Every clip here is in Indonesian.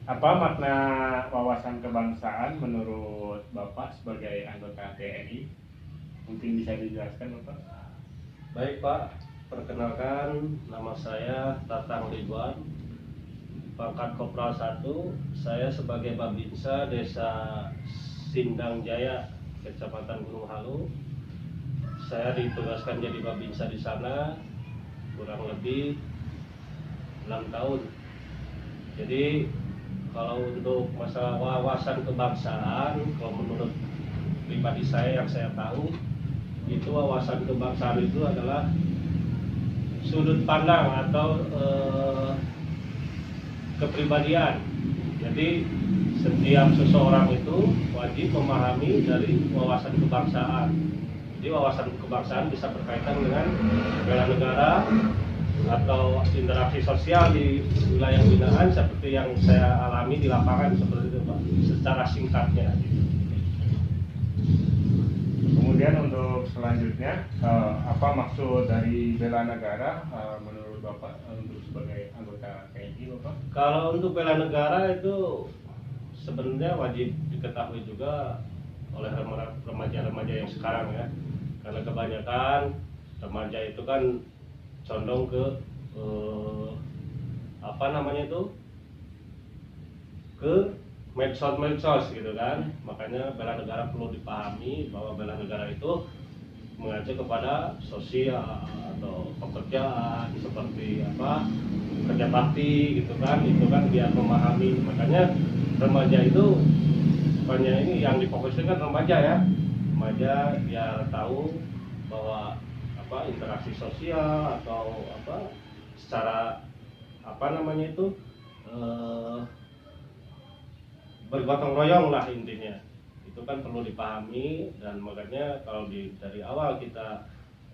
Apa makna wawasan kebangsaan menurut Bapak sebagai anggota TNI? Mungkin bisa dijelaskan Bapak? Baik Pak, perkenalkan nama saya Tatang Ridwan, pangkat Kopral 1. Saya sebagai Babinsa Desa Sindang Jaya, Kecamatan Gunung Halu. Saya ditugaskan jadi Babinsa di sana kurang lebih 6 tahun. Jadi kalau untuk masalah wawasan kebangsaan, kalau menurut pribadi saya yang saya tahu, itu wawasan kebangsaan itu adalah sudut pandang atau kepribadian. Jadi setiap seseorang itu wajib memahami dari wawasan kebangsaan. Jadi wawasan kebangsaan bisa berkaitan dengan bela negara atau interaksi sosial di wilayah binaan seperti yang saya alami di lapangan seperti itu Pak, secara singkatnya. Kemudian untuk selanjutnya, apa maksud dari bela negara menurut Bapak untuk sebagai anggota TNI Bapak? Kalau untuk bela negara itu sebenarnya wajib diketahui juga oleh remaja-remaja yang sekarang ya, karena kebanyakan remaja itu kan condong ke ke medsos gitu kan. Makanya bela negara perlu dipahami bahwa bela negara itu mengacu kepada sosial atau pekerjaan seperti kerja bakti gitu kan, itu kan biar memahami. Makanya remaja itu banyak ini yang difokuskan kan remaja ya, remaja biar tahu bahwa interaksi sosial atau secara bergotong royong lah intinya, itu kan perlu dipahami. Dan makanya kalau dari awal kita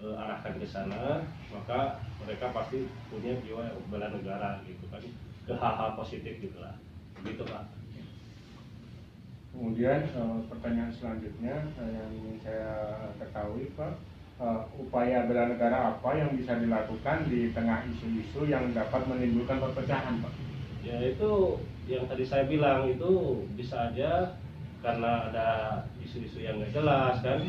arahkan ke sana, maka mereka pasti punya jiwa bela negara gitu kan, ke hal-hal positif gitulah, begitu Pak. Kemudian pertanyaan selanjutnya yang ingin saya ketahui Pak, upaya bela negara apa yang bisa dilakukan di tengah isu-isu yang dapat menimbulkan perpecahan Pak? Ya itu yang tadi saya bilang, itu bisa aja karena ada isu-isu yang nggak jelas kan,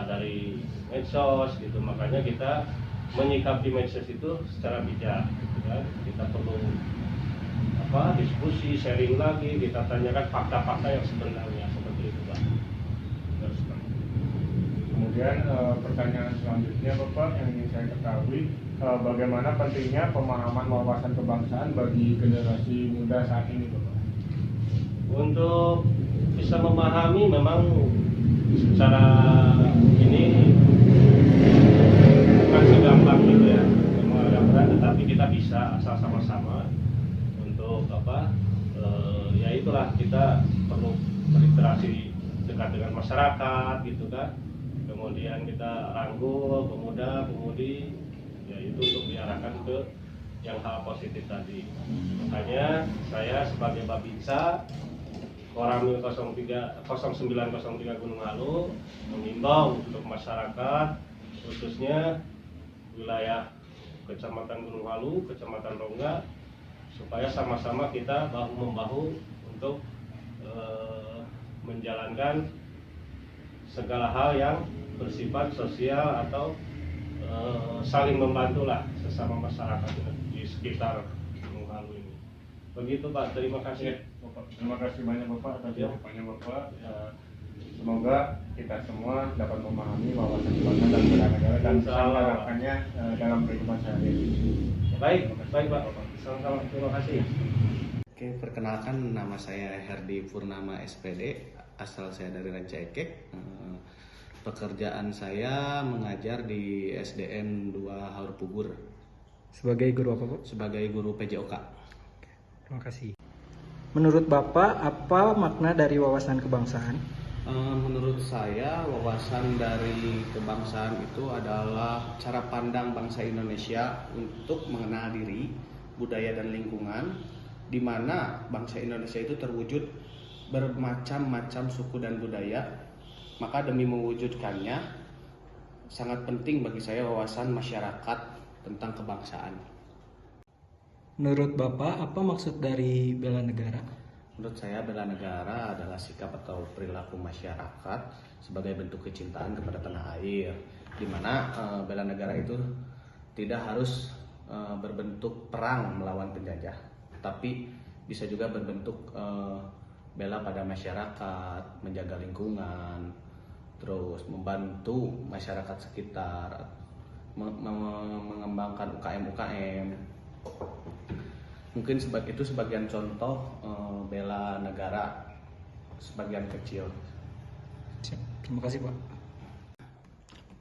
dari medsos gitu. Makanya kita menyikapi medsos itu secara bijak gitu kan. Kita perlu diskusi, sharing lagi, kita tanyakan fakta-fakta yang sebenarnya seperti itu Pak. Kemudian pertanyaan selanjutnya Bapak yang ingin saya ketahui, bagaimana pentingnya pemahaman wawasan kebangsaan bagi generasi muda saat ini Bapak? Untuk bisa memahami memang secara ini bukan segampang gitu ya, memang agak berat, tetapi kita bisa asal sama-sama untuk ya itulah, kita perlu berinteraksi dekat dengan masyarakat gitu kan. Kemudian kita rangkul pemuda-pemudi, ya itu untuk diarahkan ke yang hal positif tadi. Makanya saya sebagai Babinsa Koramil 0903 Gunung Halu mengimbau untuk masyarakat, khususnya wilayah Kecamatan Gunung Halu, Kecamatan Rongga, supaya sama-sama kita bahu-membahu untuk menjalankan segala hal yang bersifat sosial atau saling membantulah sesama masyarakat di sekitar Gunung Halu ini. Begitu Pak, terima kasih. Bapak, terima kasih banyak Bapak atas jawabannya Bapak. Semoga kita semua dapat memahami wawasan kebangsaan dan bela negara dan menerapkannya dalam kehidupan sehari-hari. Baik Pak. Sama-sama, terima kasih. Oke, perkenalkan nama saya Herdi Purnama SPD, asal saya dari Ranca Ekek. Pekerjaan saya mengajar di SDN 2 Haur Pugur. Sebagai guru apa, Bu? Sebagai guru PJOK. Terima kasih. Menurut Bapak, apa makna dari wawasan kebangsaan? Menurut saya, wawasan dari kebangsaan itu adalah cara pandang bangsa Indonesia untuk mengenal diri, budaya dan lingkungan, di mana bangsa Indonesia itu terwujud bermacam-macam suku dan budaya. Maka demi mewujudkannya, sangat penting bagi saya wawasan masyarakat tentang kebangsaan. Menurut Bapak, apa maksud dari bela negara? Menurut saya bela negara adalah sikap atau perilaku masyarakat sebagai bentuk kecintaan kepada tanah air, di mana bela negara itu tidak harus berbentuk perang melawan penjajah, tapi bisa juga berbentuk bela pada masyarakat, menjaga lingkungan, terus membantu masyarakat sekitar, mengembangkan UKM-UKM. Mungkin itu sebagian contoh bela negara, sebagian kecil. Terima kasih, Pak.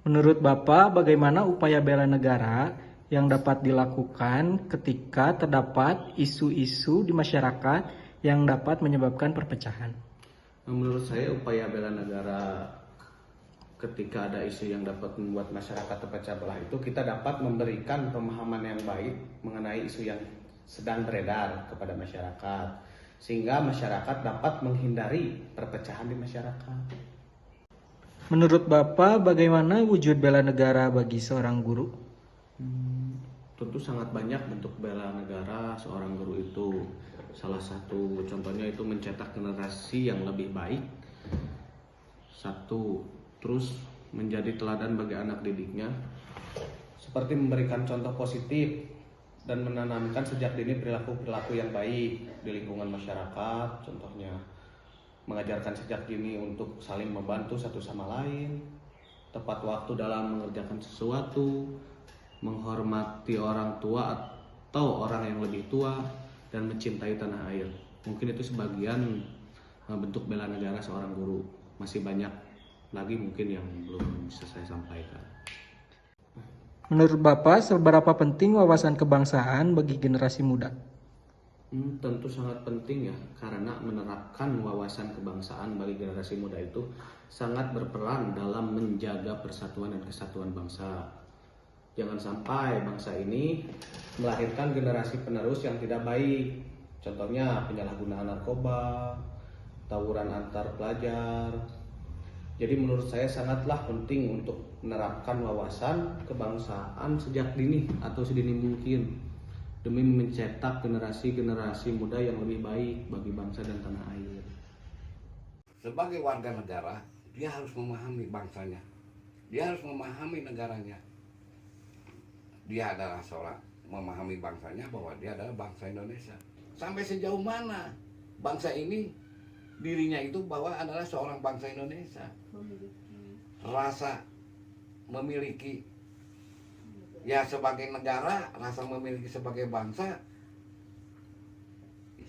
Menurut Bapak, bagaimana upaya bela negara yang dapat dilakukan ketika terdapat isu-isu di masyarakat yang dapat menyebabkan perpecahan? Menurut saya upaya bela negara ketika ada isu yang dapat membuat masyarakat terpecah belah itu, kita dapat memberikan pemahaman yang baik mengenai isu yang sedang beredar kepada masyarakat, sehingga masyarakat dapat menghindari perpecahan di masyarakat. Menurut Bapak, bagaimana wujud bela negara bagi seorang guru? Tentu sangat banyak bentuk bela negara seorang guru itu. Salah satu contohnya itu mencetak generasi yang lebih baik. Satu, terus menjadi teladan bagi anak didiknya, seperti memberikan contoh positif dan menanamkan sejak dini perilaku-perilaku yang baik di lingkungan masyarakat. Contohnya mengajarkan sejak dini untuk saling membantu satu sama lain, tepat waktu dalam mengerjakan sesuatu, menghormati orang tua atau orang yang lebih tua, dan mencintai tanah air. Mungkin itu sebagian bentuk bela negara seorang guru. Masih banyak lagi mungkin yang belum bisa saya sampaikan. Menurut Bapak, seberapa penting wawasan kebangsaan bagi generasi muda? Tentu sangat penting ya, karena menerapkan wawasan kebangsaan bagi generasi muda itu sangat berperan dalam menjaga persatuan dan kesatuan bangsa. Jangan sampai bangsa ini melahirkan generasi penerus yang tidak baik. Contohnya penyalahgunaan narkoba, tawuran antar pelajar. Jadi menurut saya sangatlah penting untuk menerapkan wawasan kebangsaan sejak dini atau sedini mungkin, demi mencetak generasi-generasi muda yang lebih baik bagi bangsa dan tanah air. Sebagai warga negara, dia harus memahami bangsanya. Dia harus memahami negaranya. Dia adalah seorang memahami bangsanya bahwa dia adalah bangsa Indonesia. Sampai sejauh mana bangsa ini dirinya itu bahwa adalah seorang bangsa Indonesia. Rasa memiliki ya sebagai negara, rasa memiliki sebagai bangsa,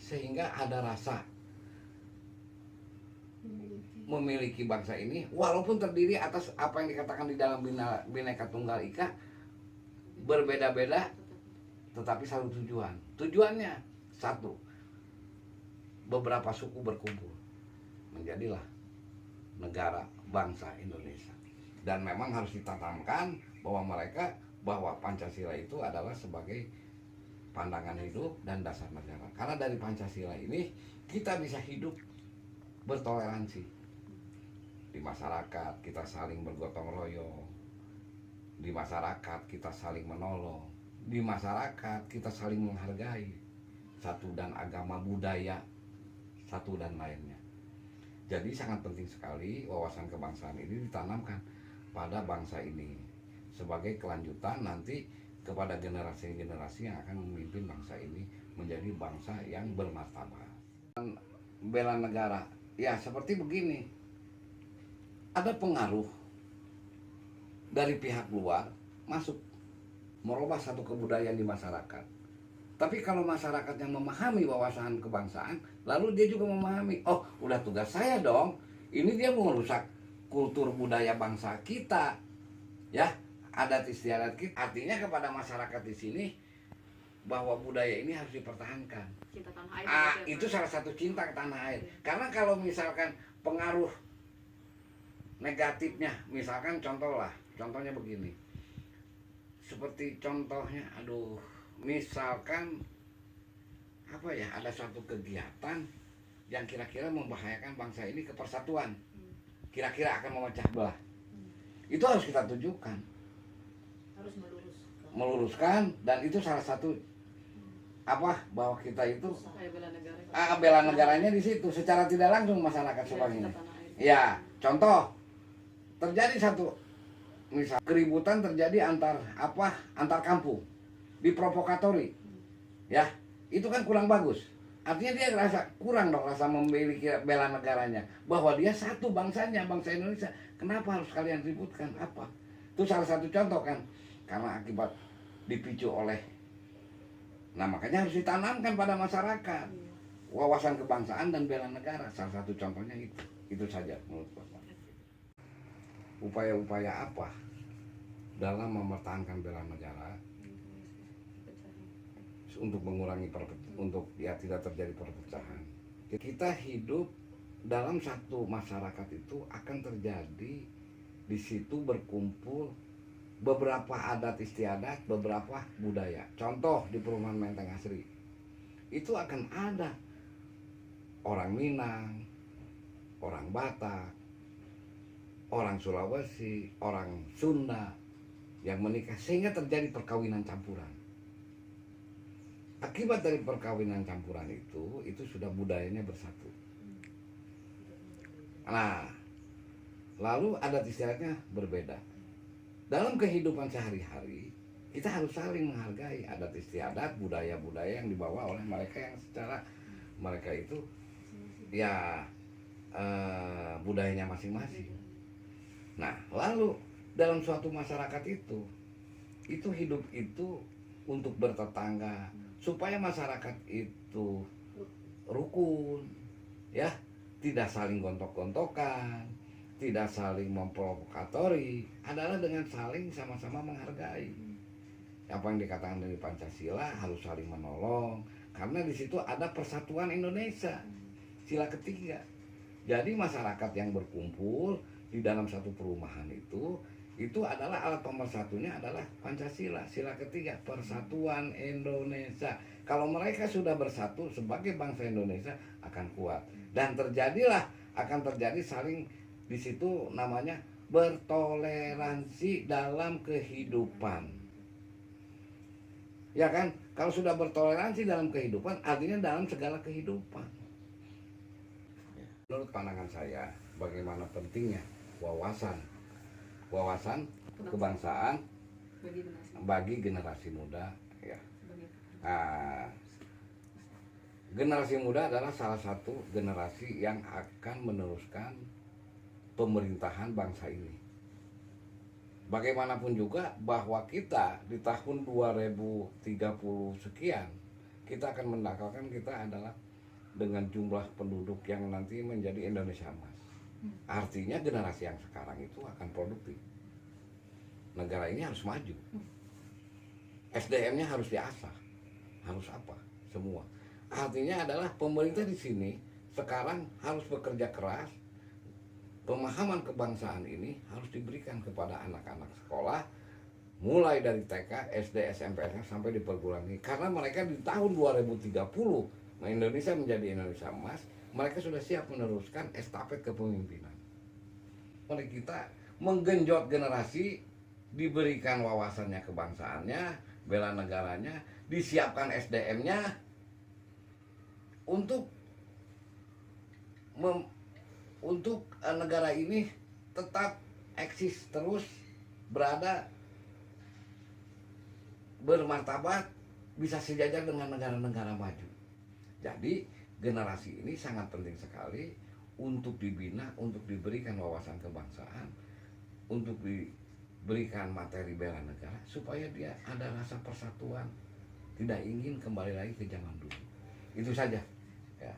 sehingga ada rasa memiliki bangsa ini walaupun terdiri atas apa yang dikatakan di dalam Bhinneka Tunggal Ika, berbeda-beda tetapi satu tujuan. Tujuannya satu, beberapa suku berkumpul menjadilah negara bangsa Indonesia. Dan memang harus ditanamkan bahwa Pancasila itu adalah sebagai pandangan hidup dan dasar negara. Karena dari Pancasila ini kita bisa hidup bertoleransi. Di masyarakat kita saling bergotong royong. Di masyarakat kita saling menolong. Di masyarakat kita saling menghargai satu dan agama, budaya, satu dan lainnya. Jadi sangat penting sekali wawasan kebangsaan ini ditanamkan pada bangsa ini sebagai kelanjutan nanti kepada generasi-generasi yang akan memimpin bangsa ini menjadi bangsa yang bermartabat. Bela negara, ya seperti begini, ada pengaruh dari pihak luar masuk merubah satu kebudayaan di masyarakat. Tapi kalau masyarakatnya memahami wawasan kebangsaan, lalu dia juga memahami, oh udah tugas saya dong, ini dia mau merusak kultur budaya bangsa kita, ya adat istiadat kita. Artinya kepada masyarakat di sini bahwa budaya ini harus dipertahankan. Cinta tanah air. Itu salah satu cinta ke tanah air. Karena kalau misalkan pengaruh negatifnya, misalkan contohnya begini, seperti contohnya, misalkan apa ya, ada suatu kegiatan yang kira-kira membahayakan bangsa ini ke persatuan, kira-kira akan memecah belah, itu harus kita tunjukkan, Harus meluruskan, dan itu salah satu bahwa kita itu Kayak bela negara. bela negaranya di situ secara tidak langsung masyarakat Subang ini. Ya, contoh terjadi satu misal keributan terjadi antar kampung diprovokatori. Ya, itu kan kurang bagus. Artinya dia rasa kurang dong, rasa memiliki bela negaranya, bahwa dia satu bangsanya, bangsa Indonesia. Kenapa harus kalian ributkan? Apa? Itu salah satu contoh kan, karena akibat dipicu oleh. Nah, makanya harus ditanamkan pada masyarakat wawasan kebangsaan dan bela negara. Salah satu contohnya itu saja menurut Bapak. Upaya-upaya apa dalam mempertahankan bela negara untuk mengurangi untuk tidak terjadi perpecahan. Kita hidup dalam satu masyarakat itu akan terjadi di situ berkumpul beberapa adat istiadat, beberapa budaya. Contoh di perumahan Menteng Asri itu akan ada orang Minang, orang Batak, orang Sulawesi, orang Sunda yang menikah sehingga terjadi perkawinan campuran. Akibat dari perkawinan campuran itu sudah budayanya bersatu. Nah, lalu adat istiadatnya berbeda. Dalam kehidupan sehari-hari, kita harus saling menghargai adat istiadat, budaya-budaya yang dibawa oleh mereka yang secara mereka itu ya budayanya masing-masing. Nah, lalu dalam suatu masyarakat itu hidup itu untuk bertetangga, supaya masyarakat itu rukun, ya, tidak saling gontok-gontokan, tidak saling memprovokatori, adalah dengan saling sama-sama menghargai. Apa yang dikatakan dari Pancasila harus saling menolong, karena di situ ada persatuan Indonesia, sila ketiga. Jadi masyarakat yang berkumpul di dalam satu perumahan itu adalah alat pemersatunya adalah Pancasila, sila ketiga, persatuan Indonesia. Kalau mereka sudah bersatu sebagai bangsa Indonesia akan kuat, dan akan terjadi saling di situ namanya bertoleransi dalam kehidupan. Ya kan? Kalau sudah bertoleransi dalam kehidupan, artinya dalam segala kehidupan. Menurut pandangan saya, bagaimana pentingnya wawasan kebangsaan bagi generasi muda, ya. Nah, generasi muda adalah salah satu generasi yang akan meneruskan pemerintahan bangsa ini. Bagaimanapun juga bahwa kita di tahun 2030 sekian, kita akan mendakwahkan kita adalah dengan jumlah penduduk yang nanti menjadi Indonesia Emas. Artinya generasi yang sekarang itu akan produktif. Negara ini harus maju. SDM-nya harus diasah. Harus apa? Semua. Artinya adalah pemerintah di sini sekarang harus bekerja keras. Pemahaman kebangsaan ini harus diberikan kepada anak-anak sekolah, mulai dari TK, SD, SMP, SMA sampai di perguruan tinggi. Karena mereka di tahun 2030 Indonesia menjadi Indonesia Emas, mereka sudah siap meneruskan estafet kepemimpinan. Oleh kita menggenjot generasi, diberikan wawasannya kebangsaannya, bela negaranya, disiapkan SDM-nya untuk negara ini tetap eksis terus, berada, bermartabat, bisa sejajar dengan negara-negara maju. Jadi generasi ini sangat penting sekali untuk dibina, untuk diberikan wawasan kebangsaan, untuk diberikan materi bela negara, supaya dia ada rasa persatuan, tidak ingin kembali lagi ke zaman dulu. Itu saja, ya.